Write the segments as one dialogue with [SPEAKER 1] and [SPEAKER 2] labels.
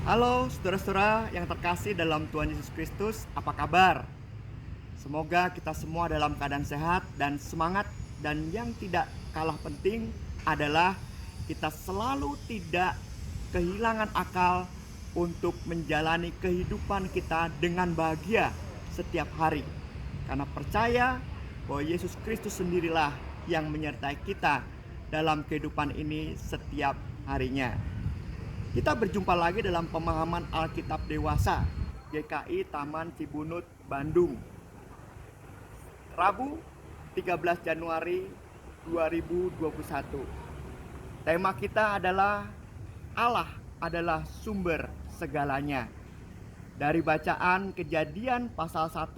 [SPEAKER 1] Halo saudara-saudara yang terkasih dalam Tuhan Yesus Kristus, apa kabar? Semoga kita semua dalam keadaan sehat dan semangat. Dan yang tidak kalah penting adalah kita selalu tidak kehilangan akal untuk menjalani kehidupan kita dengan bahagia setiap hari. Karena percaya bahwa Yesus Kristus sendirilah yang menyertai kita dalam kehidupan ini setiap harinya. Kita berjumpa lagi dalam pemahaman Alkitab Dewasa GKI Taman Cibunut, Bandung. Rabu 13 Januari 2021. Tema kita adalah Allah adalah sumber segalanya. Dari bacaan Kejadian pasal 1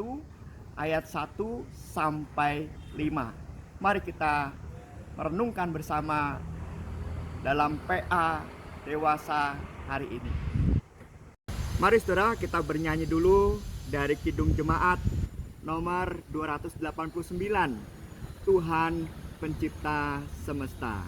[SPEAKER 1] ayat 1 sampai 5. Mari kita merenungkan bersama dalam PA Dewasa hari ini. Mari saudara, kita bernyanyi dulu dari Kidung Jemaat nomor 289, Tuhan Pencipta Semesta.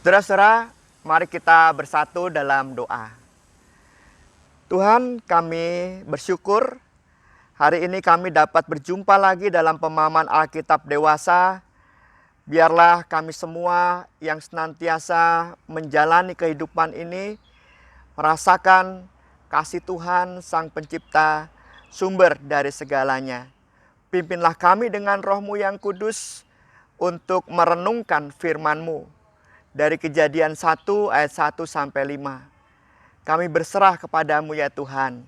[SPEAKER 1] Saudara-saudara, mari kita bersatu dalam doa. Tuhan, kami bersyukur hari ini kami dapat berjumpa lagi dalam pemahaman Alkitab Dewasa. Biarlah kami semua yang senantiasa menjalani kehidupan ini merasakan kasih Tuhan Sang Pencipta, sumber dari segalanya. Pimpinlah kami dengan Roh-Mu yang kudus untuk merenungkan firman-Mu. Dari Kejadian 1 ayat 1 sampai 5. Kami berserah kepadamu ya Tuhan.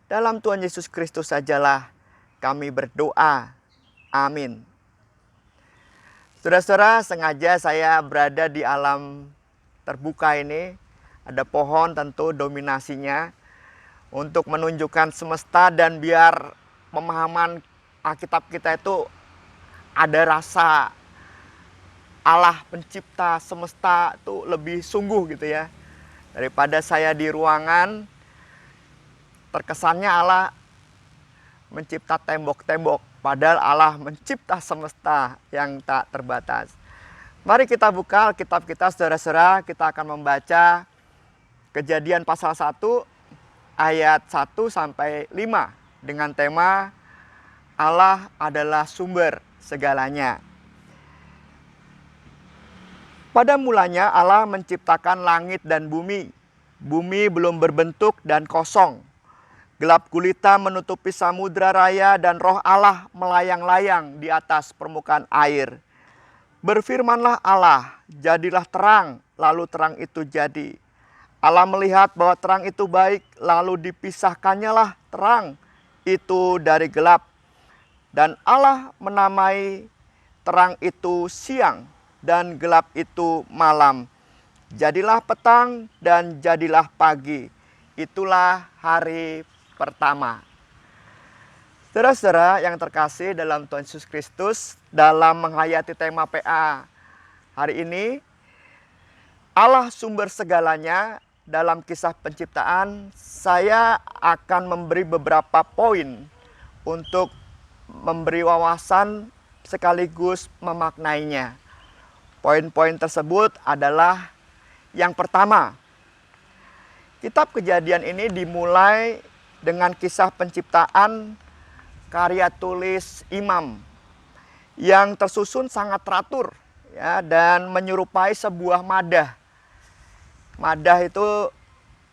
[SPEAKER 1] Dalam Tuhan Yesus Kristus sajalah kami berdoa. Amin. Saudara-saudara, sengaja saya berada di alam terbuka ini. Ada pohon tentu dominasinya. Untuk menunjukkan semesta dan biar pemahaman Alkitab kita itu ada rasa Allah pencipta semesta itu lebih sungguh gitu ya. Daripada saya di ruangan, terkesannya Allah mencipta tembok-tembok. Padahal Allah mencipta semesta yang tak terbatas. Mari kita buka Alkitab kita saudara-saudara. Kita akan membaca Kejadian pasal 1 ayat 1 sampai 5. Dengan tema Allah adalah sumber segalanya. Pada mulanya Allah menciptakan langit dan bumi. Bumi belum berbentuk dan kosong. Gelap gulita menutupi samudra raya dan roh Allah melayang-layang di atas permukaan air. Berfirmanlah Allah, jadilah terang, lalu terang itu jadi. Allah melihat bahwa terang itu baik, lalu dipisahkannya lah terang itu dari gelap. Dan Allah menamai terang itu siang dan gelap itu malam. Jadilah petang dan jadilah pagi. Itulah hari pertama. Saudara-saudara yang terkasih dalam Tuhan Yesus Kristus, dalam menghayati tema PA hari ini, Allah sumber segalanya. Dalam kisah penciptaan, saya akan memberi beberapa poin untuk memberi wawasan sekaligus memaknainya. Poin-poin tersebut adalah yang pertama, kitab Kejadian ini dimulai dengan kisah penciptaan karya tulis Imam yang tersusun sangat teratur ya, dan menyerupai sebuah madah. Madah itu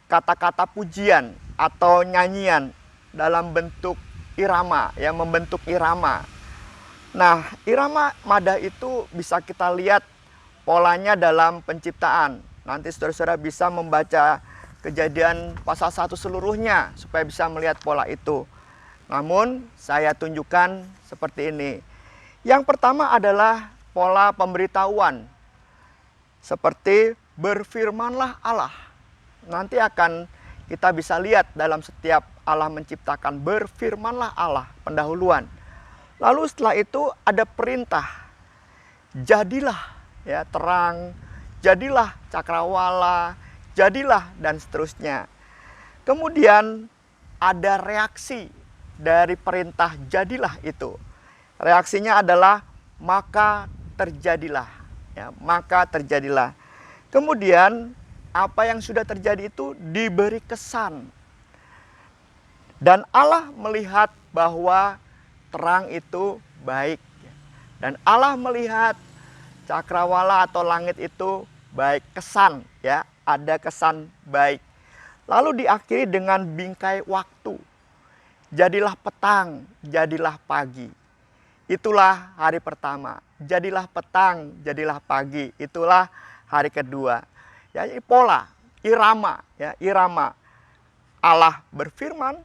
[SPEAKER 1] kata-kata pujian atau nyanyian dalam bentuk irama, ya, membentuk irama. Nah, irama madah itu bisa kita lihat polanya dalam penciptaan. Nanti saudara-saudara bisa membaca Kejadian pasal 1 seluruhnya supaya bisa melihat pola itu. Namun saya tunjukkan seperti ini. Yang pertama adalah pola pemberitahuan. Seperti berfirmanlah Allah. Nanti akan kita bisa lihat dalam setiap Allah menciptakan, berfirmanlah Allah, pendahuluan. Lalu setelah itu ada perintah. Jadilah, ya, terang, jadilah cakrawala, jadilah, dan seterusnya. Kemudian ada reaksi dari perintah jadilah itu. Reaksinya adalah maka terjadilah, ya, maka terjadilah. Kemudian apa yang sudah terjadi itu diberi kesan. Dan Allah melihat bahwa terang itu baik. Dan Allah melihat cakrawala atau langit itu baik, kesan, ya, ada kesan baik. Lalu diakhiri dengan bingkai waktu. Jadilah petang, jadilah pagi. Itulah hari pertama. Jadilah petang, jadilah pagi. Itulah hari kedua. Ya, ini pola, irama, ya, irama. Allah berfirman,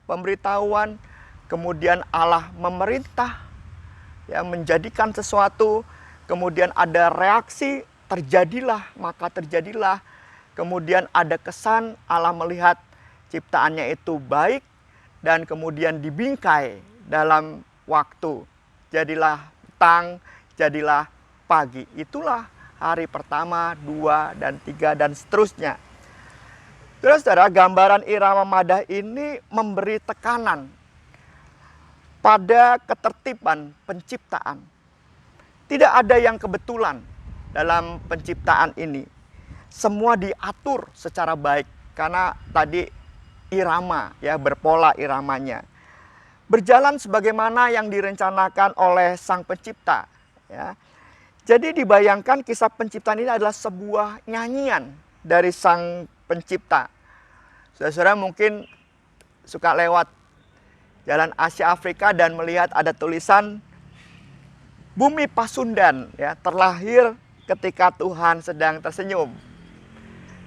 [SPEAKER 1] pemberitahuan, kemudian Allah memerintah, ya, menjadikan sesuatu. Kemudian ada reaksi, terjadilah, maka terjadilah. Kemudian ada kesan, Allah melihat ciptaannya itu baik. Dan kemudian dibingkai dalam waktu. Jadilah petang, jadilah pagi. Itulah hari pertama, 2, dan 3, dan seterusnya. Saudara-saudara, gambaran irama madah ini memberi tekanan pada ketertiban penciptaan. Tidak ada yang kebetulan dalam penciptaan ini. Semua diatur secara baik karena tadi irama, ya, berpola iramanya. Berjalan sebagaimana yang direncanakan oleh Sang Pencipta, ya. Jadi dibayangkan kisah penciptaan ini adalah sebuah nyanyian dari Sang Pencipta. Saudara-saudara mungkin suka lewat Jalan Asia Afrika dan melihat ada tulisan Bumi Pasundan, ya, terlahir ketika Tuhan sedang tersenyum.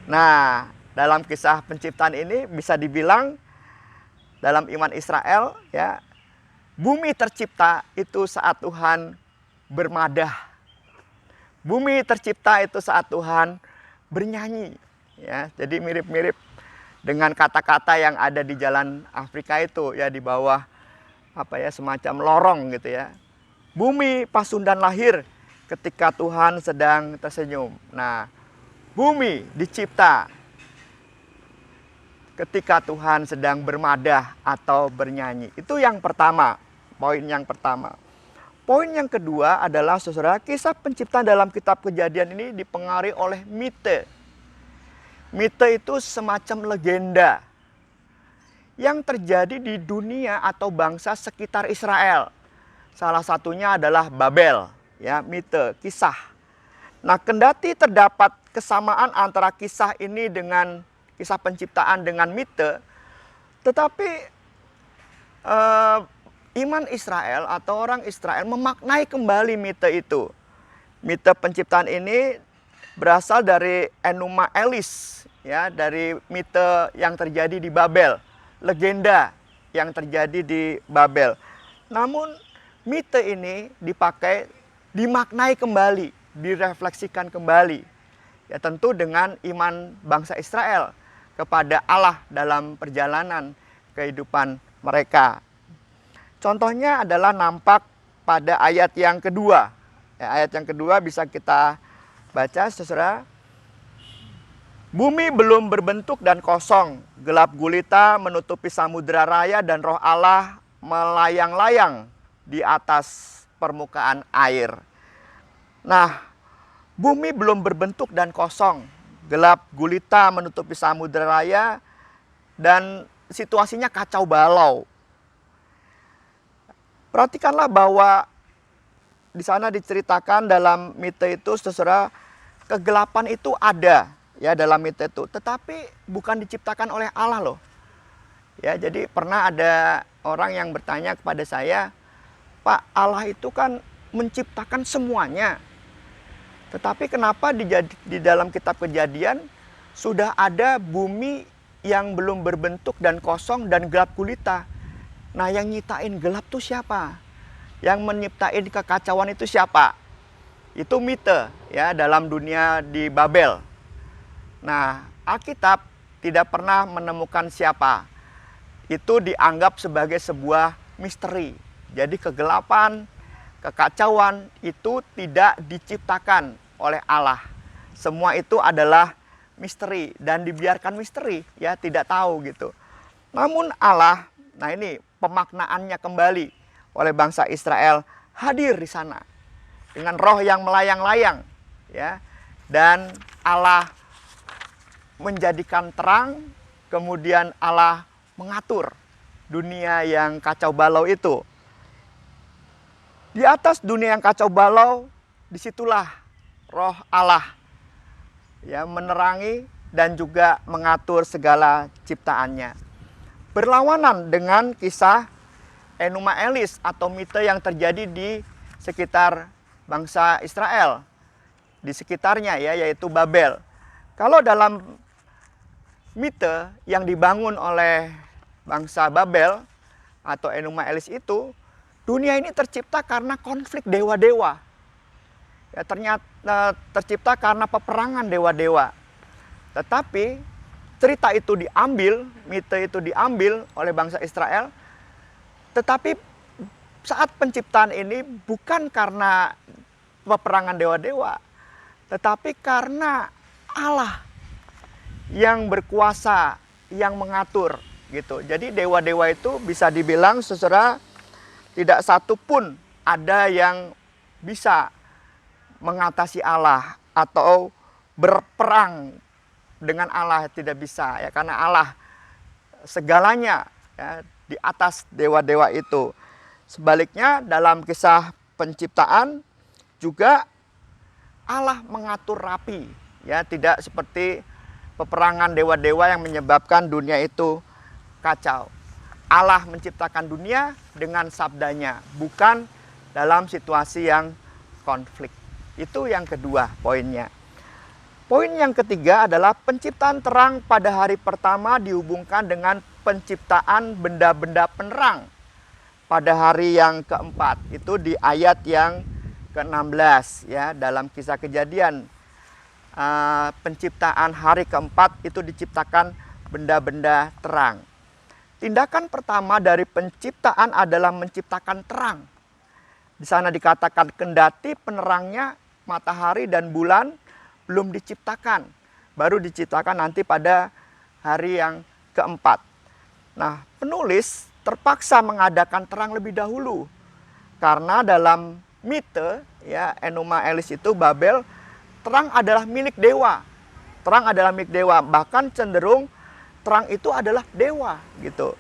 [SPEAKER 1] Nah, dalam kisah penciptaan ini bisa dibilang dalam iman Israel, ya, bumi tercipta itu saat Tuhan bermadah. Bumi tercipta itu saat Tuhan bernyanyi, ya. Jadi mirip-mirip dengan kata-kata yang ada di Jalan Afrika itu, ya, di bawah apa, ya, semacam lorong gitu, ya. Bumi Pasundan lahir ketika Tuhan sedang tersenyum. Nah, bumi dicipta ketika Tuhan sedang bermadah atau bernyanyi. Itu yang pertama, poin yang pertama. Poin yang kedua adalah, saudara, kisah penciptaan dalam kitab Kejadian ini dipengaruhi oleh mite. Mite itu semacam legenda yang terjadi di dunia atau bangsa sekitar Israel. Salah satunya adalah Babel, ya, mite, kisah. Nah, kendati terdapat kesamaan antara kisah ini dengan kisah penciptaan dengan mite, tetapi iman Israel atau orang Israel memaknai kembali mite itu. Mite penciptaan ini berasal dari Enuma Elis, ya, dari mite yang terjadi di Babel, legenda yang terjadi di Babel. Namun mite ini dimaknai kembali, direfleksikan kembali. Ya tentu dengan iman bangsa Israel kepada Allah dalam perjalanan kehidupan mereka. Contohnya adalah nampak pada ayat yang kedua. Ya, ayat yang kedua bisa kita baca, saudara. Bumi belum berbentuk dan kosong, gelap gulita menutupi samudera raya dan roh Allah melayang-layang di atas permukaan air. Nah, bumi belum berbentuk dan kosong, gelap gulita menutupi samudera raya dan situasinya kacau balau. Perhatikanlah bahwa di sana diceritakan dalam mite itu, saudara, kegelapan itu ada ya dalam mite itu, tetapi bukan diciptakan oleh Allah loh. Ya, jadi pernah ada orang yang bertanya kepada saya, "Pak, Allah itu kan menciptakan semuanya. Tetapi kenapa di dalam kitab Kejadian sudah ada bumi yang belum berbentuk dan kosong dan gelap gulita? Nah, yang nyiptain gelap tuh siapa? Yang menciptain kekacauan itu siapa?" Itu mite ya dalam dunia di Babel. Nah, Alkitab tidak pernah menemukan siapa. Itu dianggap sebagai sebuah misteri. Jadi kegelapan, kekacauan itu tidak diciptakan oleh Allah. Semua itu adalah misteri dan dibiarkan misteri, ya, tidak tahu gitu. Namun Allah, nah ini pemaknaannya kembali oleh bangsa Israel, hadir di sana dengan roh yang melayang-layang, ya. Dan Allah menjadikan terang, kemudian Allah mengatur dunia yang kacau balau itu. Di atas dunia yang kacau balau, disitulah roh Allah ya menerangi dan juga mengatur segala ciptaannya. Berlawanan dengan kisah Enuma Elis atau mite yang terjadi di sekitar bangsa Israel, di sekitarnya ya, yaitu Babel. Kalau dalam mite yang dibangun oleh bangsa Babel atau Enuma Elis itu, dunia ini tercipta karena konflik dewa-dewa. Ya, ternyata tercipta karena peperangan dewa-dewa. Tetapi cerita itu diambil, mite itu diambil oleh bangsa Israel. Tetapi saat penciptaan ini bukan karena peperangan dewa-dewa, tetapi karena Allah yang berkuasa, yang mengatur gitu. Jadi dewa-dewa itu bisa dibilang, saudara, tidak satu pun ada yang bisa mengatasi Allah atau berperang dengan Allah, tidak bisa ya, karena Allah segalanya ya, di atas dewa-dewa itu. Sebaliknya dalam kisah penciptaan juga Allah mengatur rapi ya, tidak seperti peperangan dewa-dewa yang menyebabkan dunia itu kacau. Allah menciptakan dunia dengan sabdanya, bukan dalam situasi yang konflik. Itu yang kedua poinnya. Poin yang ketiga adalah penciptaan terang pada hari pertama dihubungkan dengan penciptaan benda-benda penerang pada hari yang keempat. Itu di ayat yang ke-16 ya, dalam kisah Kejadian. Penciptaan hari keempat itu diciptakan benda-benda terang. Tindakan pertama dari penciptaan adalah menciptakan terang. Di sana dikatakan kendati penerangnya matahari dan bulan belum diciptakan, baru diciptakan nanti pada hari yang keempat. Nah, penulis terpaksa mengadakan terang lebih dahulu karena dalam mite ya Enuma Elis itu Babel, terang adalah milik dewa. Terang adalah milik dewa, bahkan cenderung terang itu adalah dewa gitu.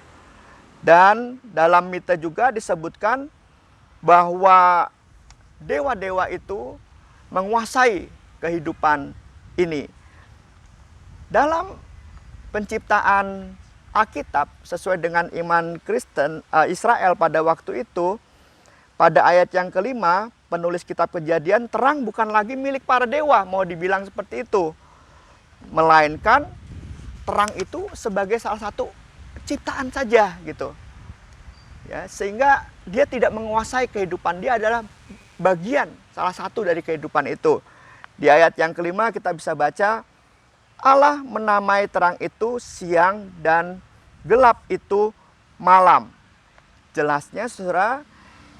[SPEAKER 1] Dan dalam mite juga disebutkan bahwa dewa-dewa itu menguasai kehidupan ini. Dalam penciptaan Alkitab sesuai dengan iman Kristen Israel pada waktu itu, pada ayat yang kelima, penulis kitab Kejadian, terang bukan lagi milik para dewa, mau dibilang seperti itu. Melainkan terang itu sebagai salah satu ciptaan saja gitu. Ya, sehingga dia tidak menguasai kehidupan, dia adalah bagian salah satu dari kehidupan itu. Di ayat yang kelima kita bisa baca, Allah menamai terang itu siang dan gelap itu malam. Jelasnya saudara,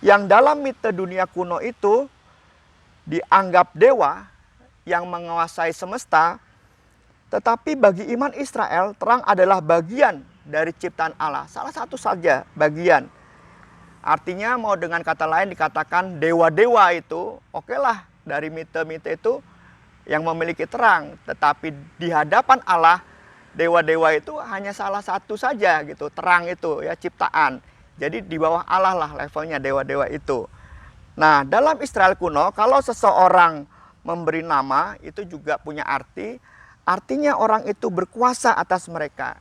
[SPEAKER 1] yang dalam mite dunia kuno itu dianggap dewa yang menguasai semesta, tetapi bagi iman Israel, terang adalah bagian dari ciptaan Allah. Salah satu saja bagian. Artinya mau dengan kata lain dikatakan dewa-dewa itu, okelah dari mite-mite itu yang memiliki terang. Tetapi di hadapan Allah, dewa-dewa itu hanya salah satu saja gitu, terang itu ya, ciptaan. Jadi di bawah Allah lah levelnya dewa-dewa itu. Nah, dalam Israel kuno, kalau seseorang memberi nama, itu juga punya arti. Artinya orang itu berkuasa atas mereka.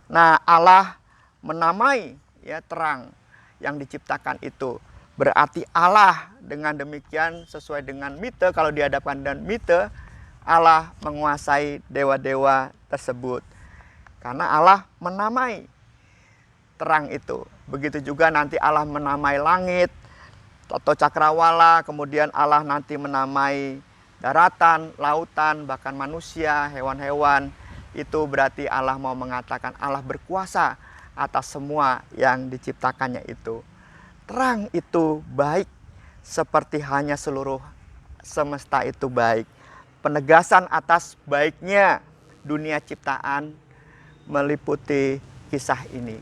[SPEAKER 1] Nah, Allah menamai ya terang yang diciptakan itu. Berarti Allah dengan demikian sesuai dengan mite, kalau dihadapkan dengan mite, Allah menguasai dewa-dewa tersebut. Karena Allah menamai terang itu. Begitu juga nanti Allah menamai langit atau cakrawala, kemudian Allah nanti menamai daratan, lautan, bahkan manusia, hewan-hewan. Itu berarti Allah mau mengatakan Allah berkuasa atas semua yang diciptakannya itu. Terang itu baik, seperti hanya seluruh semesta itu baik. Penegasan atas baiknya dunia ciptaan meliputi kisah ini.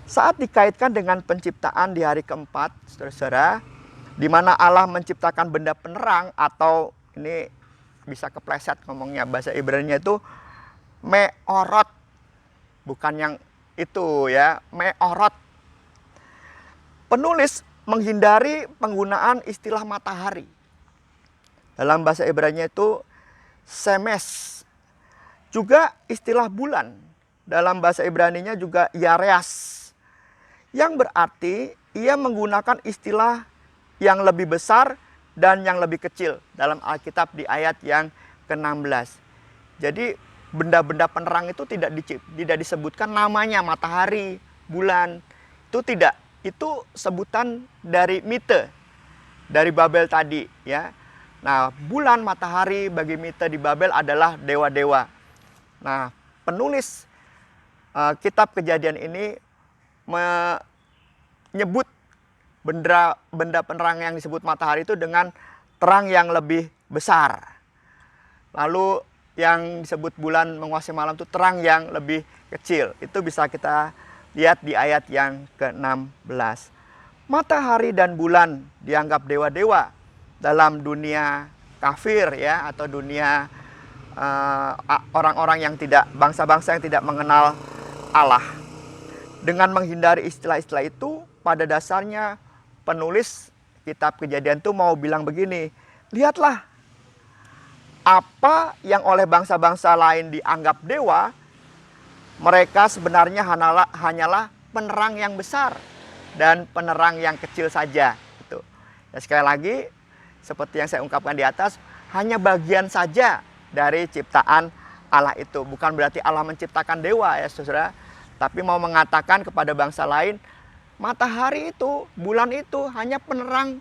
[SPEAKER 1] Saat dikaitkan dengan penciptaan di hari keempat, saudara-saudara, di mana Allah menciptakan benda penerang, atau ini bisa kepleset ngomongnya, bahasa Ibrani itu me'orot, bukan yang itu ya, me'orot. Penulis menghindari penggunaan istilah matahari. Dalam bahasa Ibrani itu semes. Juga istilah bulan. Dalam bahasa Ibraninya juga yareas. Yang berarti ia menggunakan istilah yang lebih besar dan yang lebih kecil dalam Alkitab di ayat yang ke-16. Jadi benda-benda penerang itu tidak disebutkan namanya, matahari, bulan. Itu tidak. Itu sebutan dari mite, dari Babel tadi ya. Nah, bulan, matahari bagi mite di Babel adalah dewa-dewa. Nah, penulis kitab Kejadian ini menyebut benda penerang yang disebut matahari itu dengan terang yang lebih besar. Lalu yang disebut bulan menguasai malam itu terang yang lebih kecil. Itu bisa kita lihat di ayat yang ke-16. Matahari dan bulan dianggap dewa-dewa dalam dunia kafir ya, atau dunia orang-orang yang tidak, bangsa-bangsa yang tidak mengenal Allah. Dengan menghindari istilah-istilah itu, pada dasarnya penulis kitab Kejadian itu mau bilang begini, lihatlah apa yang oleh bangsa-bangsa lain dianggap dewa, mereka sebenarnya hanyalah penerang yang besar dan penerang yang kecil saja. Gitu. Ya, sekali lagi, seperti yang saya ungkapkan di atas, hanya bagian saja dari ciptaan Allah itu. Bukan berarti Allah menciptakan dewa ya saudara, tapi mau mengatakan kepada bangsa lain, matahari itu, bulan itu hanya penerang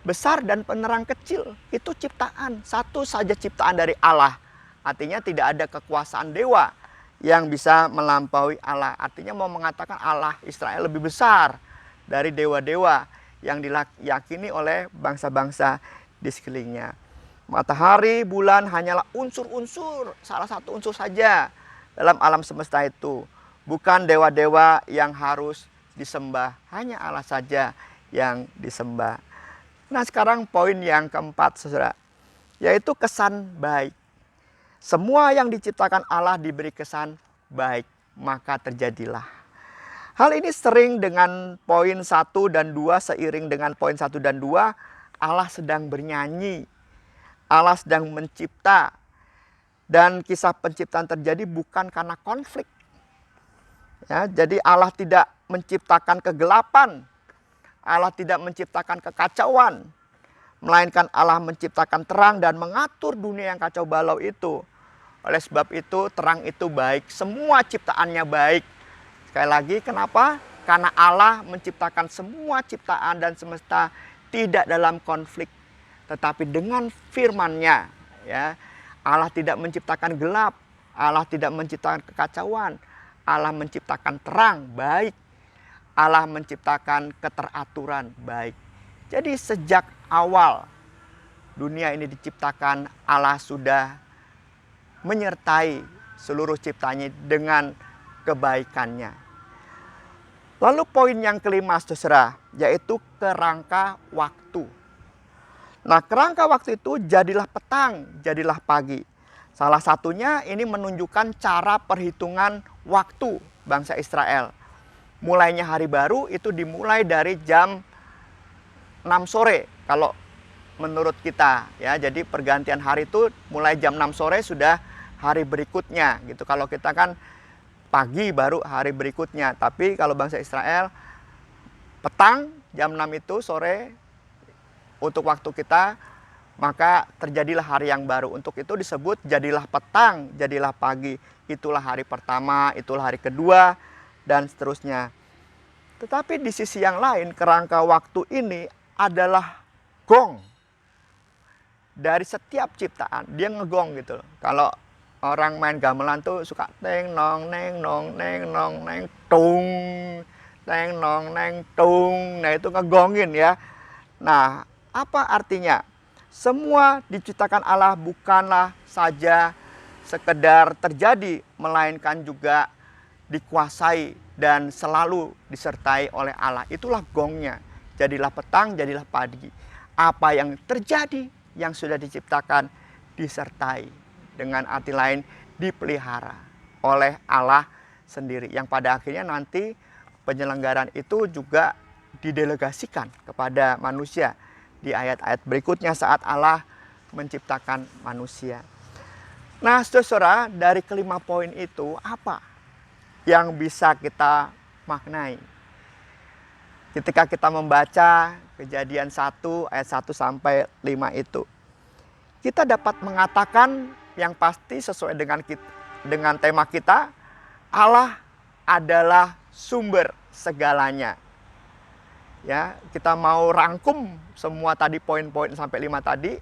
[SPEAKER 1] besar dan penerang kecil. Itu ciptaan, satu saja ciptaan dari Allah. Artinya tidak ada kekuasaan dewa yang bisa melampaui Allah. Artinya mau mengatakan Allah Israel lebih besar dari dewa-dewa yang diyakini oleh bangsa-bangsa di sekelilingnya. Matahari, bulan hanyalah unsur-unsur, salah satu unsur saja dalam alam semesta itu. Bukan dewa-dewa yang harus disembah, hanya Allah saja yang disembah. Nah, sekarang poin yang keempat, saudara, yaitu kesan baik. Semua yang diciptakan Allah diberi kesan baik, maka terjadilah. Hal ini sering dengan poin 1 dan 2, seiring dengan poin 1 dan 2, Allah sedang bernyanyi. Allah sedang mencipta. Dan kisah penciptaan terjadi bukan karena konflik. Ya, jadi Allah tidak menciptakan kegelapan. Allah tidak menciptakan kekacauan. Melainkan Allah menciptakan terang dan mengatur dunia yang kacau balau itu. Oleh sebab itu terang itu baik. Semua ciptaannya baik. Sekali lagi, kenapa? Karena Allah menciptakan semua ciptaan dan semesta tidak dalam konflik. Tetapi dengan firman-Nya, ya. Allah tidak menciptakan gelap, Allah tidak menciptakan kekacauan, Allah menciptakan terang, baik. Allah menciptakan keteraturan, baik. Jadi sejak awal dunia ini diciptakan, Allah sudah menyertai seluruh ciptanya dengan kebaikannya. Lalu poin yang kelima, saudara, yaitu kerangka waktu. Nah, kerangka waktu itu jadilah petang, jadilah pagi. Salah satunya ini menunjukkan cara perhitungan waktu bangsa Israel. Mulainya hari baru itu dimulai dari jam 6 sore kalau menurut kita, ya. Jadi pergantian hari itu mulai jam 6 sore sudah hari berikutnya gitu. Kalau kita kan pagi baru hari berikutnya, tapi kalau bangsa Israel petang jam 6 itu sore untuk waktu kita, maka terjadilah hari yang baru. Untuk itu disebut jadilah petang, jadilah pagi. Itulah hari pertama, itulah hari kedua, dan seterusnya. Tetapi di sisi yang lain, kerangka waktu ini adalah gong. Dari setiap ciptaan, dia ngegong gitu. Kalau orang main gamelan tuh suka teng nong neng nong neng nong neng tung, teng nong neng tung. Nah, itu ngegongin ya. Nah, apa artinya? Semua diciptakan Allah bukanlah saja sekedar terjadi, melainkan juga dikuasai dan selalu disertai oleh Allah. Itulah gongnya. Jadilah petang, jadilah pagi. Apa yang terjadi, yang sudah diciptakan, disertai. Dengan arti lain, dipelihara oleh Allah sendiri. Yang pada akhirnya nanti penyelenggaraan itu juga didelegasikan kepada manusia di ayat-ayat berikutnya saat Allah menciptakan manusia. Nah, saudara, dari kelima poin itu apa yang bisa kita maknai? Ketika kita membaca Kejadian 1 ayat 1 sampai 5 itu, kita dapat mengatakan yang pasti sesuai dengan tema kita, Allah adalah sumber segalanya. Ya, kita mau rangkum semua tadi poin-poin sampai 5 tadi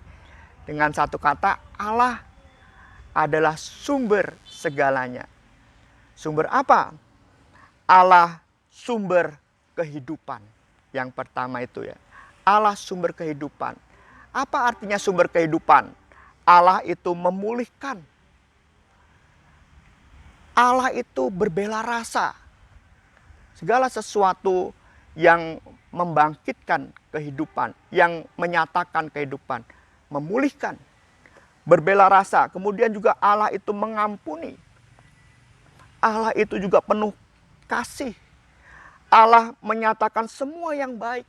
[SPEAKER 1] dengan satu kata, Allah adalah sumber segalanya. Sumber apa? Allah sumber kehidupan. Yang pertama itu ya. Allah sumber kehidupan. Apa artinya sumber kehidupan? Allah itu memulihkan. Allah itu berbela rasa. Segala sesuatu yang membangkitkan kehidupan, yang menyatakan kehidupan, memulihkan, berbela rasa. Kemudian juga Allah itu mengampuni. Allah itu juga penuh kasih. Allah menyatakan semua yang baik.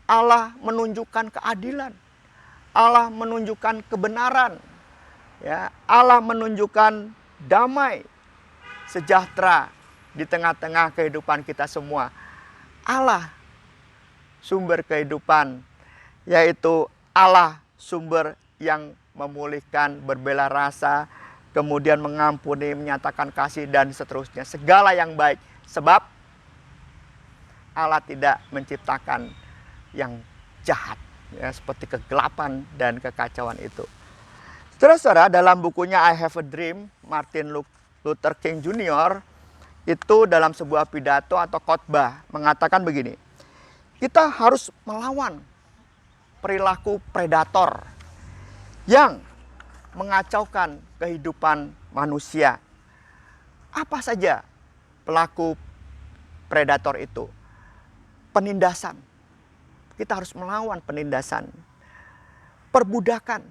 [SPEAKER 1] Allah menunjukkan keadilan. Allah menunjukkan kebenaran. Ya, Allah menunjukkan damai, sejahtera di tengah-tengah kehidupan kita semua. Allah sumber kehidupan, yaitu Allah sumber yang memulihkan, berbela rasa, kemudian mengampuni, menyatakan kasih, dan seterusnya. Segala yang baik, sebab Allah tidak menciptakan yang jahat, ya, seperti kegelapan dan kekacauan itu. Saudara-saudara, dalam bukunya I Have a Dream, Martin Luther King Jr. itu dalam sebuah pidato atau khotbah mengatakan begini, kita harus melawan perilaku predator yang mengacaukan kehidupan manusia. Apa saja pelaku predator itu? Penindasan. Kita harus melawan penindasan. Perbudakan.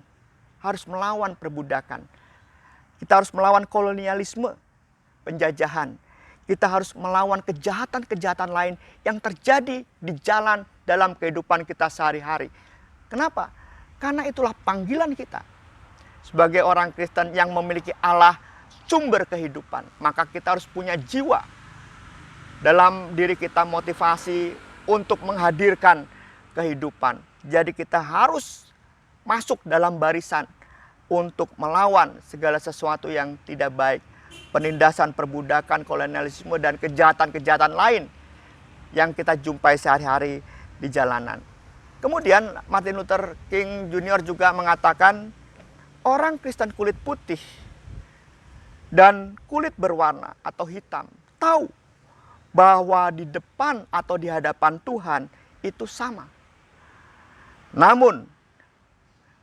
[SPEAKER 1] Harus melawan perbudakan. Kita harus melawan kolonialisme, penjajahan. Kita harus melawan kejahatan-kejahatan lain yang terjadi di jalan dalam kehidupan kita sehari-hari. Kenapa? Karena itulah panggilan kita. Sebagai orang Kristen yang memiliki Allah sumber kehidupan, maka kita harus punya jiwa dalam diri kita, motivasi untuk menghadirkan kehidupan. Jadi kita harus masuk dalam barisan untuk melawan segala sesuatu yang tidak baik. Penindasan, perbudakan, kolonialisme, dan kejahatan-kejahatan lain yang kita jumpai sehari-hari di jalanan. Kemudian Martin Luther King Jr. juga mengatakan orang Kristen kulit putih dan kulit berwarna atau hitam tahu bahwa di depan atau di hadapan Tuhan itu sama. Namun,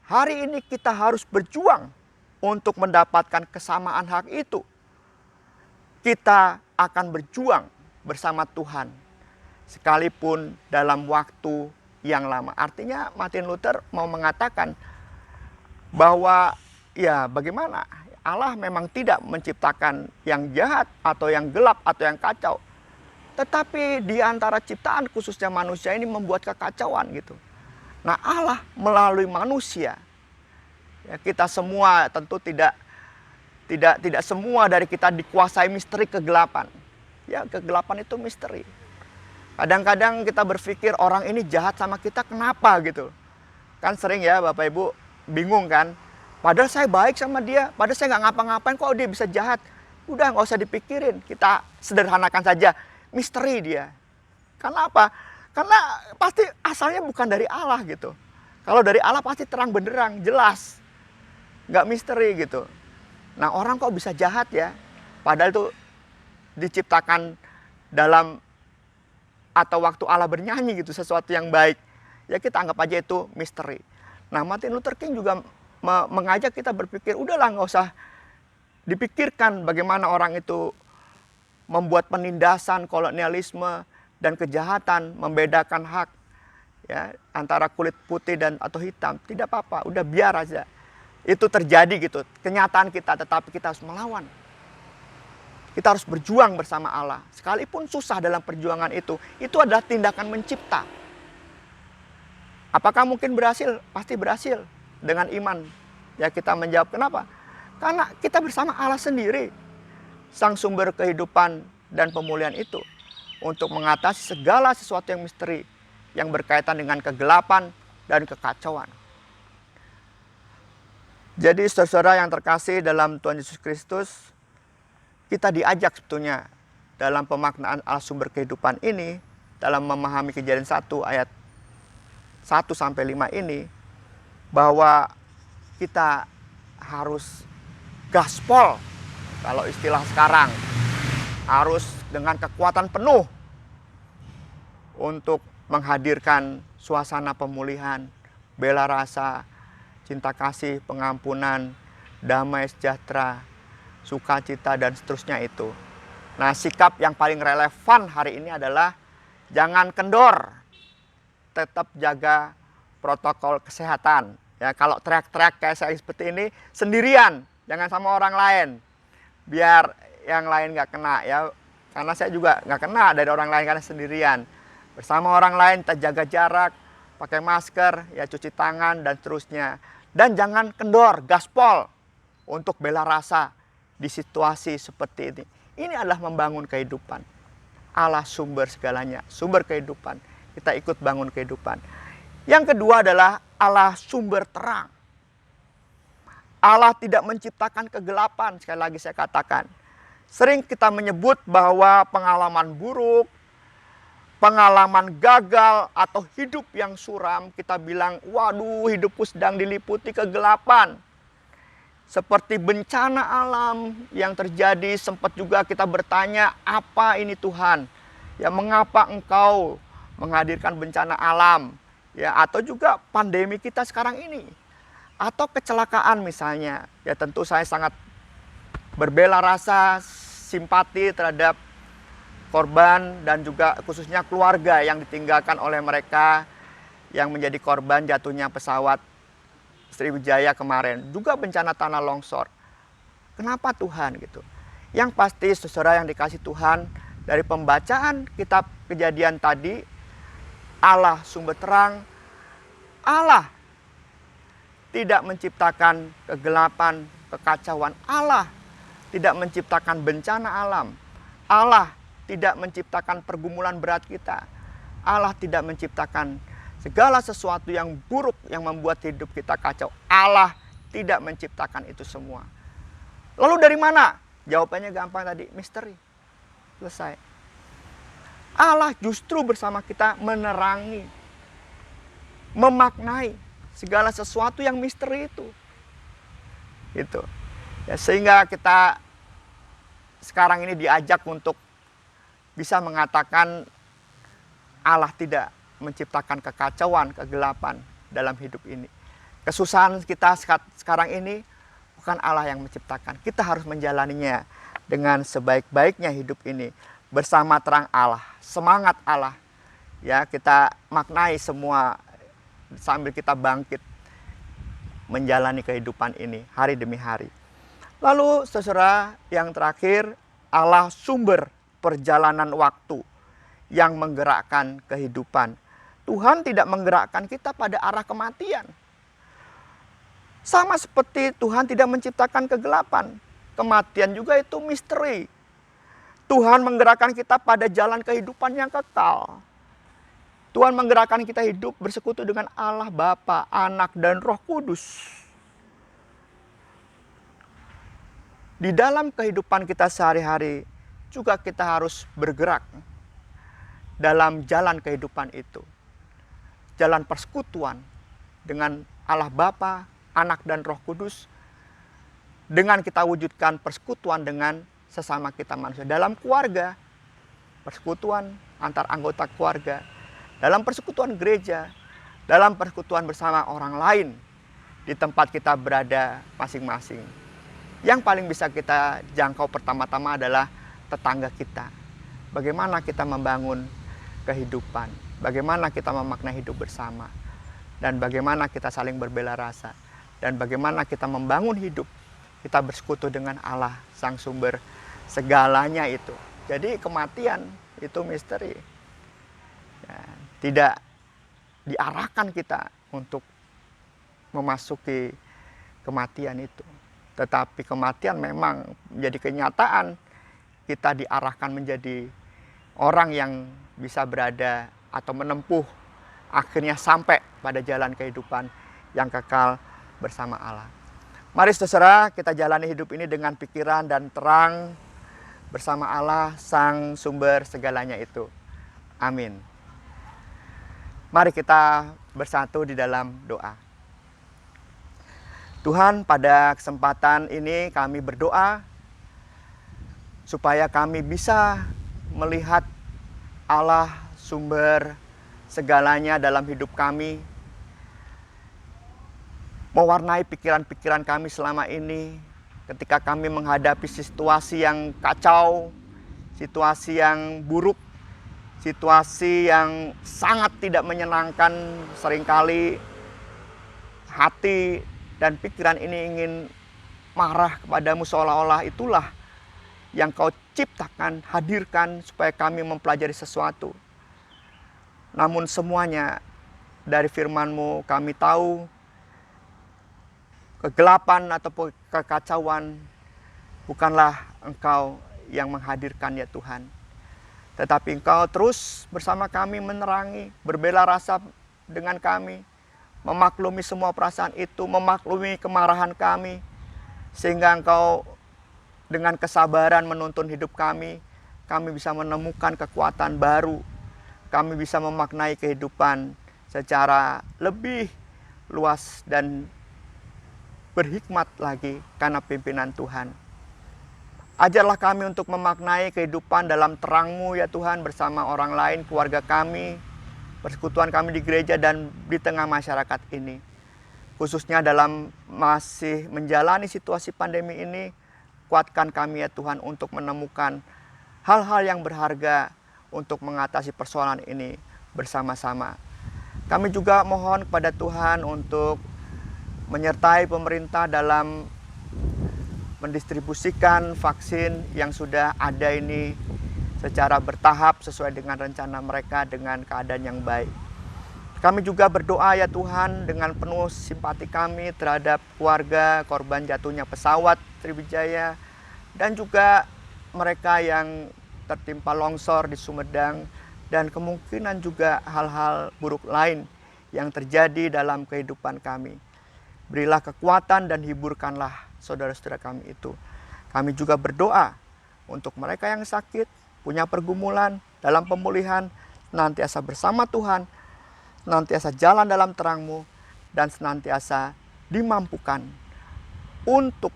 [SPEAKER 1] hari ini kita harus berjuang untuk mendapatkan kesamaan hak itu. Kita akan berjuang bersama Tuhan, sekalipun dalam waktu yang lama. Artinya Martin Luther mau mengatakan bahwa ya bagaimana Allah memang tidak menciptakan yang jahat atau yang gelap atau yang kacau. Tetapi di antara ciptaan khususnya manusia ini membuat kekacauan gitu. Nah Allah melalui manusia, ya, kita semua tentu tidak semua dari kita dikuasai misteri kegelapan. Ya kegelapan itu misteri. Kadang-kadang kita berpikir orang ini jahat sama kita kenapa gitu. Kan sering ya Bapak Ibu bingung kan. Padahal saya baik sama dia, padahal saya nggak ngapa-ngapain kok dia bisa jahat. Udah nggak usah dipikirin, kita sederhanakan saja misteri dia. Karena apa? Karena pasti asalnya bukan dari Allah gitu. Kalau dari Allah pasti terang benderang, jelas. Nggak misteri gitu. Nah orang kok bisa jahat ya? Padahal itu diciptakan dalam atau waktu Allah bernyanyi gitu, sesuatu yang baik. Ya kita anggap aja itu misteri. Nah Martin Luther King juga mengajak kita berpikir, udahlah nggak usah dipikirkan bagaimana orang itu membuat penindasan, kolonialisme, dan kejahatan, membedakan hak ya antara kulit putih dan atau hitam. Tidak apa-apa, udah biar aja. Itu terjadi gitu, kenyataan kita, tetapi kita harus melawan. Kita harus berjuang bersama Allah. Sekalipun susah dalam perjuangan itu adalah tindakan mencipta. Apakah mungkin berhasil? Pasti berhasil dengan iman. Ya kita menjawab kenapa? Karena kita bersama Allah sendiri, sang sumber kehidupan dan pemulihan itu, untuk mengatasi segala sesuatu yang misteri yang berkaitan dengan kegelapan dan kekacauan. Jadi saudara yang terkasih dalam Tuhan Yesus Kristus, kita diajak sebetulnya dalam pemaknaan Allah sumber kehidupan ini, dalam memahami Kejadian 1 ayat 1-5 ini, bahwa kita harus gaspol, kalau istilah sekarang, harus dengan kekuatan penuh untuk menghadirkan suasana pemulihan, bela rasa, cinta kasih, pengampunan, damai sejahtera, sukacita, dan seterusnya itu. Nah, sikap yang paling relevan hari ini adalah jangan kendor, tetap jaga protokol kesehatan. Ya, kalau teriak-teriak kayak saya seperti ini sendirian, jangan sama orang lain, biar yang lain nggak kena ya. Karena saya juga nggak kena dari orang lain karena sendirian. Bersama orang lain kita jaga jarak, pakai masker, ya cuci tangan dan seterusnya. Dan jangan kendor, gaspol untuk bela rasa di situasi seperti ini. Ini adalah membangun kehidupan. Allah sumber segalanya, sumber kehidupan. Kita ikut bangun kehidupan. Yang kedua adalah Allah sumber terang. Allah tidak menciptakan kegelapan, sekali lagi saya katakan. Sering kita menyebut bahwa pengalaman buruk, pengalaman gagal, atau hidup yang suram, kita bilang, waduh hidupku sedang diliputi kegelapan. Seperti bencana alam yang terjadi, sempat juga kita bertanya, apa ini Tuhan? Ya mengapa engkau menghadirkan bencana alam? Ya, atau juga pandemi kita sekarang ini, atau kecelakaan misalnya. Ya tentu saya sangat berbela rasa, simpati terhadap korban dan juga khususnya keluarga yang ditinggalkan oleh mereka yang menjadi korban jatuhnya pesawat Sriwijaya kemarin. Juga bencana tanah longsor. Kenapa Tuhan gitu? Yang pasti saudara yang dikasih Tuhan, dari pembacaan kitab Kejadian tadi, Allah sumber terang, Allah tidak menciptakan kegelapan, kekacauan. Allah tidak menciptakan bencana alam. Allah tidak menciptakan pergumulan berat kita. Allah tidak menciptakan segala sesuatu yang buruk yang membuat hidup kita kacau. Allah tidak menciptakan itu semua. Lalu dari mana? Jawabannya gampang tadi, misteri. Selesai. Allah justru bersama kita menerangi, memaknai segala sesuatu yang misteri itu. Itu. Ya, sehingga kita sekarang ini diajak untuk bisa mengatakan Allah tidak menciptakan kekacauan, kegelapan dalam hidup ini. Kesusahan kita sekarang ini bukan Allah yang menciptakan. Kita harus menjalaninya dengan sebaik-baiknya hidup ini bersama terang Allah, semangat Allah. Ya, kita maknai semua sambil kita bangkit menjalani kehidupan ini hari demi hari. Lalu saudara, yang terakhir, Allah sumber perjalanan waktu yang menggerakkan kehidupan. Tuhan tidak menggerakkan kita pada arah kematian. Sama seperti Tuhan tidak menciptakan kegelapan. Kematian juga itu misteri. Tuhan menggerakkan kita pada jalan kehidupan yang kekal. Tuhan menggerakkan kita hidup bersekutu dengan Allah Bapa, Anak, dan Roh Kudus. Di dalam kehidupan kita sehari-hari juga kita harus bergerak dalam jalan kehidupan itu. Jalan persekutuan dengan Allah Bapa, Anak, dan Roh Kudus. Dengan kita wujudkan persekutuan dengan sesama kita manusia. Dalam keluarga, persekutuan antar anggota keluarga. Dalam persekutuan gereja, dalam persekutuan bersama orang lain di tempat kita berada masing-masing. Yang paling bisa kita jangkau pertama-tama adalah tetangga kita. Bagaimana kita membangun kehidupan, bagaimana kita memaknai hidup bersama, dan bagaimana kita saling berbela rasa, dan bagaimana kita membangun hidup, kita bersekutu dengan Allah, Sang Sumber segalanya itu. Jadi kematian itu misteri. Ya, tidak diarahkan kita untuk memasuki kematian itu. Tetapi kematian memang menjadi kenyataan. Kita diarahkan menjadi orang yang bisa berada atau menempuh akhirnya sampai pada jalan kehidupan yang kekal bersama Allah. Mari saudara, kita jalani hidup ini dengan pikiran dan terang bersama Allah, Sang Sumber segalanya itu. Amin. Mari kita bersatu di dalam doa. Tuhan, pada kesempatan ini kami berdoa supaya kami bisa melihat Allah sumber segalanya dalam hidup kami, mewarnai pikiran-pikiran kami selama ini ketika kami menghadapi situasi yang kacau, situasi yang buruk, situasi yang sangat tidak menyenangkan. Seringkali hati dan pikiran ini ingin marah kepadamu, seolah-olah itulah yang kau ciptakan, hadirkan supaya kami mempelajari sesuatu. Namun semuanya dari firman-Mu kami tahu kegelapan atau kekacauan bukanlah Engkau yang menghadirkan ya Tuhan. Tetapi Engkau terus bersama kami menerangi, berbela rasa dengan kami, memaklumi semua perasaan itu, memaklumi kemarahan kami, sehingga Engkau dengan kesabaran menuntun hidup kami bisa menemukan kekuatan baru, kami bisa memaknai kehidupan secara lebih luas dan berhikmat lagi karena pimpinan Tuhan. Ajarlah kami untuk memaknai kehidupan dalam terang-Mu ya Tuhan, bersama orang lain, keluarga kami, persekutuan kami di gereja dan di tengah masyarakat ini. Khususnya dalam masih menjalani situasi pandemi ini, kuatkan kami ya Tuhan untuk menemukan hal-hal yang berharga untuk mengatasi persoalan ini bersama-sama. Kami juga mohon kepada Tuhan untuk menyertai pemerintah dalam mendistribusikan vaksin yang sudah ada ini secara bertahap sesuai dengan rencana mereka dengan keadaan yang baik. Kami juga berdoa ya Tuhan dengan penuh simpati kami terhadap keluarga korban jatuhnya pesawat Sriwijaya dan juga mereka yang tertimpa longsor di Sumedang dan kemungkinan juga hal-hal buruk lain yang terjadi dalam kehidupan kami. Berilah kekuatan dan hiburkanlah saudara-saudara kami itu. Kami juga berdoa untuk mereka yang sakit, punya pergumulan dalam pemulihan, senantiasa bersama Tuhan, senantiasa jalan dalam terang-Mu, dan senantiasa dimampukan untuk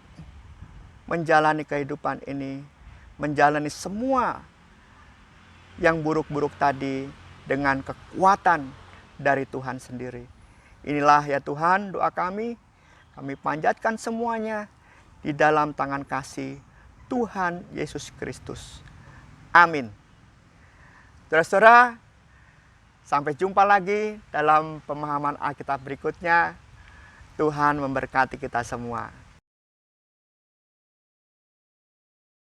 [SPEAKER 1] menjalani kehidupan ini, menjalani semua yang buruk-buruk tadi dengan kekuatan dari Tuhan sendiri. Inilah ya Tuhan doa kami panjatkan semuanya di dalam tangan kasih Tuhan Yesus Kristus. Amin. Saudara-saudara, sampai jumpa lagi dalam pemahaman Alkitab berikutnya. Tuhan memberkati kita semua.